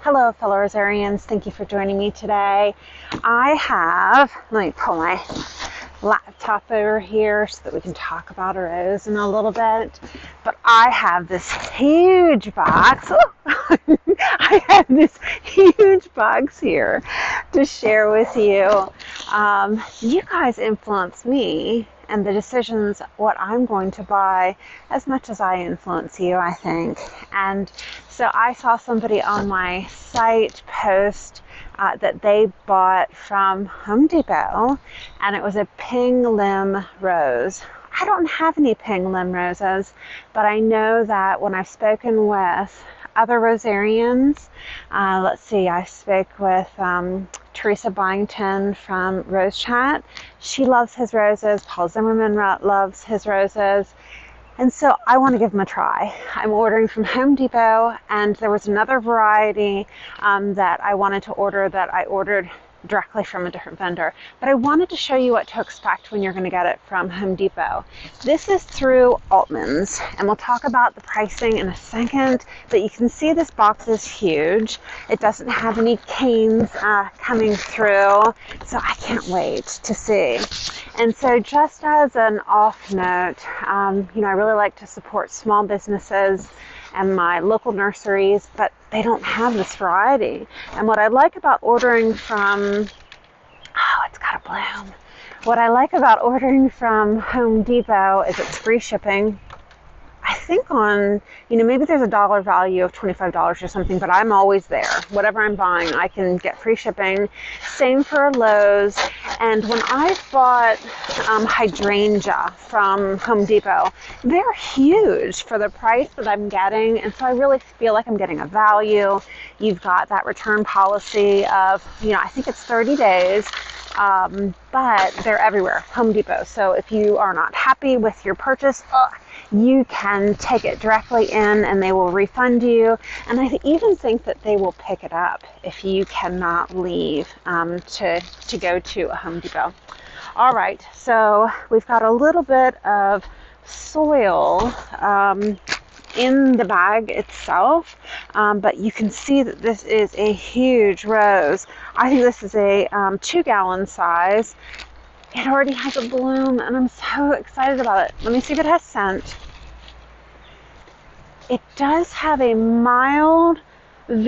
Hello, fellow Rosarians. Thank you for joining me today. Let me pull my laptop over here so that we can talk about a rose in a little bit. But I have this huge box. I have this huge box here to share with you. You guys influence me and the decisions, what I'm going to buy, as much as I influence you, I think. And so I saw somebody on my site post that they bought from Home Depot, and it was a pink Limm rose. I don't have any pink Limm roses, but I know that when I've spoken with other Rosarians, let's see, I spoke with Teresa Byington from Rose Chat. She loves his roses. Paul Zimmerman loves his roses. And so I want to give them a try. I'm ordering from Home Depot, and there was another variety that I wanted to order that I ordered directly from a different vendor. But I wanted to show you what to expect when you're going to get it from Home Depot. This is through Altman's, and we'll talk about the pricing in a second, but you can see this box is huge. It doesn't have any canes coming through, so I can't wait to see. And so just as an off note, I really like to support small businesses and my local nurseries, but they don't have this variety. And what I like about ordering from, it's got a bloom. What I like about ordering from Home Depot is it's free shipping. I think on, maybe there's a dollar value of $25 or something, but I'm always there. Whatever I'm buying, I can get free shipping. Same for Lowe's. And when I bought hydrangea from Home Depot, they're huge for the price that I'm getting. And so I really feel like I'm getting a value. You've got that return policy of, I think it's 30 days. But they're everywhere, Home Depot. So if you are not happy with your purchase, you can take it directly in and they will refund you. And I even think that they will pick it up if you cannot leave to go to a Home Depot. All right, so we've got a little bit of soil in the bag itself, but you can see that this is a huge rose. I think this is a 2-gallon size. It already has a bloom, and I'm so excited about it. Let me see if it has scent. It does have a mild, it's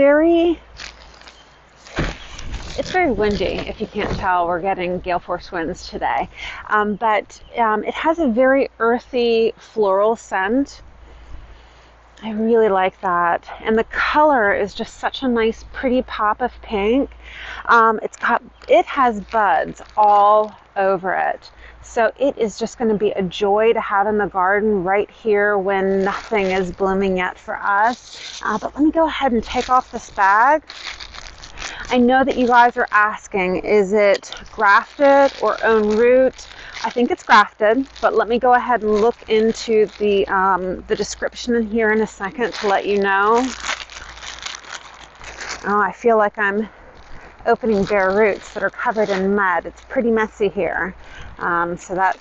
very windy, if you can't tell. We're getting gale force winds today. But it has a very earthy floral scent. I really like that. And the color is just such a nice, pretty pop of pink. It has buds all over it. So it is just going to be a joy to have in the garden right here when nothing is blooming yet for us. But let me go ahead and take off this bag. I know that you guys are asking, is it grafted or own root? I think it's grafted, but let me go ahead and look into the description in here in a second to let you know. Oh, I feel like I'm opening bare roots that are covered in mud. It's pretty messy here, but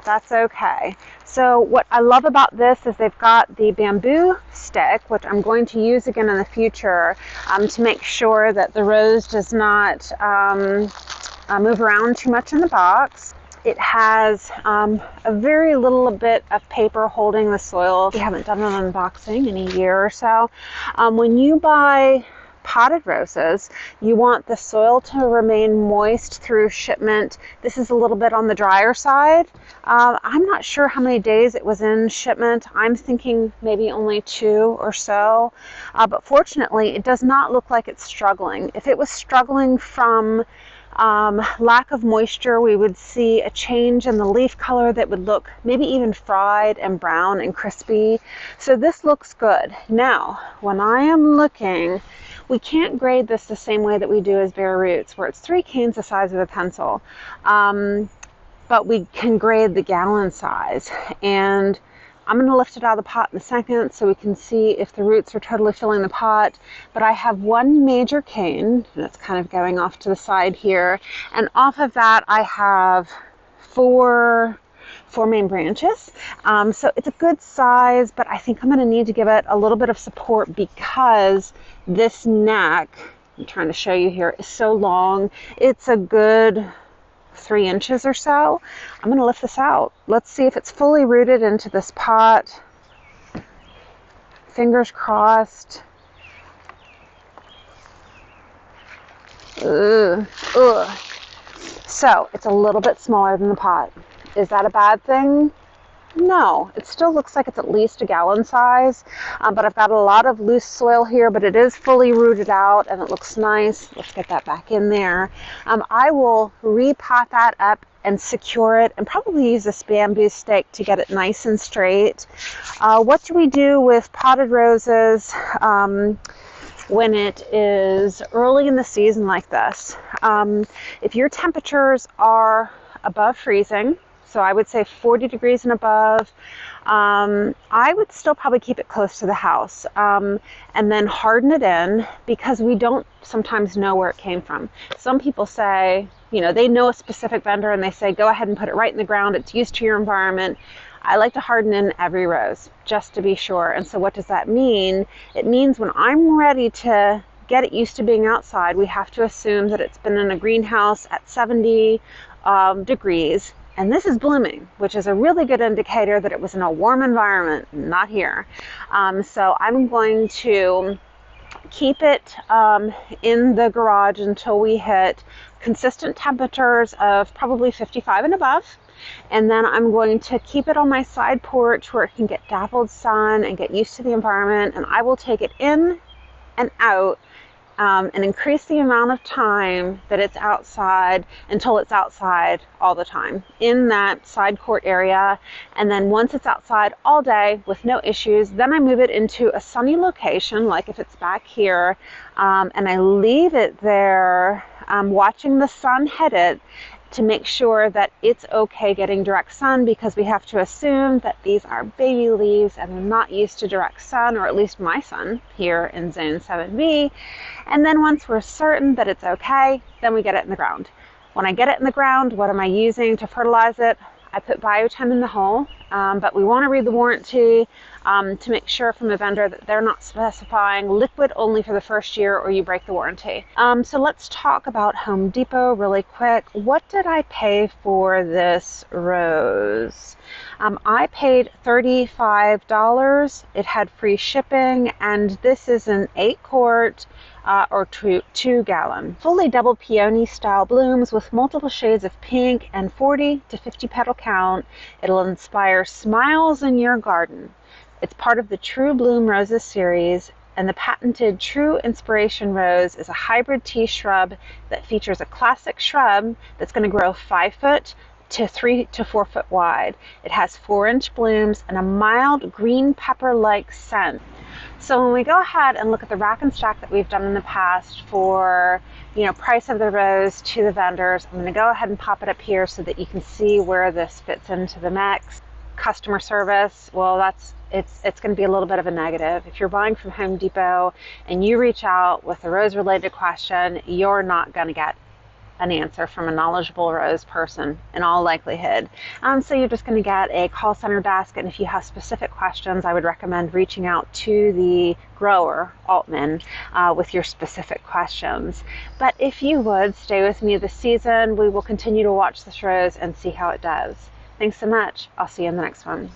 that's okay. So what I love about this is they've got the bamboo stick, which I'm going to use again in the future to make sure that the rose does not move around too much in the box. It has a very little bit of paper holding the soil. We haven't done an unboxing in a year or so. When you buy potted roses, you want the soil to remain moist through shipment. This is a little bit on the drier side. I'm not sure how many days it was in shipment. I'm thinking maybe only 2 or so. But fortunately, it does not look like it's struggling. If it was struggling from lack of moisture, we would see a change in the leaf color that would look maybe even fried and brown and crispy. So this looks good. Now, when I am looking, we can't grade this the same way that we do as bare roots, where it's 3 canes the size of a pencil. But we can grade the gallon size. And I'm going to lift it out of the pot in a second so we can see if the roots are totally filling the pot. But I have 1 major cane that's kind of going off to the side here. And off of that I have 4 4 main branches. So it's a good size, but I think I'm going to need to give it a little bit of support because this neck, I'm trying to show you here, is so long. It's a good 3 inches or so. I'm going to lift this out. Let's see if it's fully rooted into this pot. Fingers crossed. Ugh. Ugh. So it's a little bit smaller than the pot. Is that a bad thing? No, it still looks like it's at least a gallon size, but I've got a lot of loose soil here, but it is fully rooted out and it looks nice. Let's get that back in there. I will repot that up and secure it and probably use this bamboo stake to get it nice and straight. What do we do with potted roses when it is early in the season like this? If your temperatures are above freezing, so I would say 40 degrees and above, I would still probably keep it close to the house and then harden it in, because we don't sometimes know where it came from. Some people say, you know, they know a specific vendor and they say, go ahead and put it right in the ground. It's used to your environment. I like to harden in every rose just to be sure. And so what does that mean? It means when I'm ready to get it used to being outside, we have to assume that it's been in a greenhouse at 70 degrees. And this is blooming, which is a really good indicator that it was in a warm environment, not here. So I'm going to keep it in the garage until we hit consistent temperatures of probably 55 and above. And then I'm going to keep it on my side porch where it can get dappled sun and get used to the environment. And I will take it in and out and increase the amount of time that it's outside until it's outside all the time in that side court area. And then once it's outside all day with no issues, then I move it into a sunny location, like if it's back here, and I leave it there watching the sun hit it to make sure that it's okay getting direct sun, because we have to assume that these are baby leaves and they're not used to direct sun, or at least my sun here in zone 7B. And then once we're certain that it's okay, then we get it in the ground. When I get it in the ground, what am I using to fertilize it? I put Biotin in the hole, but we want to read the warranty to make sure from the vendor that they're not specifying liquid only for the first year or you break the warranty. So let's talk about Home Depot really quick. What did I pay for this rose? I paid $35. It had free shipping, and this is an 8-quart or 2-gallon. Fully double peony style blooms with multiple shades of pink and 40 to 50 petal count. It'll inspire smiles in your garden. It's part of the True Bloom Roses series, and the patented True Inspiration Rose is a hybrid tea shrub that features a classic shrub that's going to grow 5 foot to 3 to 4 foot wide. It has 4-inch blooms and a mild green pepper-like scent. So when we go ahead and look at the rack and stack that we've done in the past for, you know, price of the rose to the vendors, I'm going to go ahead and pop it up here so that you can see where this fits into the mix. Customer service, well, it's going to be a little bit of a negative. If you're buying from Home Depot and you reach out with a rose related question, you're not going to get an answer from a knowledgeable rose person in all likelihood. So you're just going to get a call center desk, and if you have specific questions, I would recommend reaching out to the grower, Altman, with your specific questions. But if you would stay with me this season, we will continue to watch this rose and see how it does. Thanks so much. I'll see you in the next one.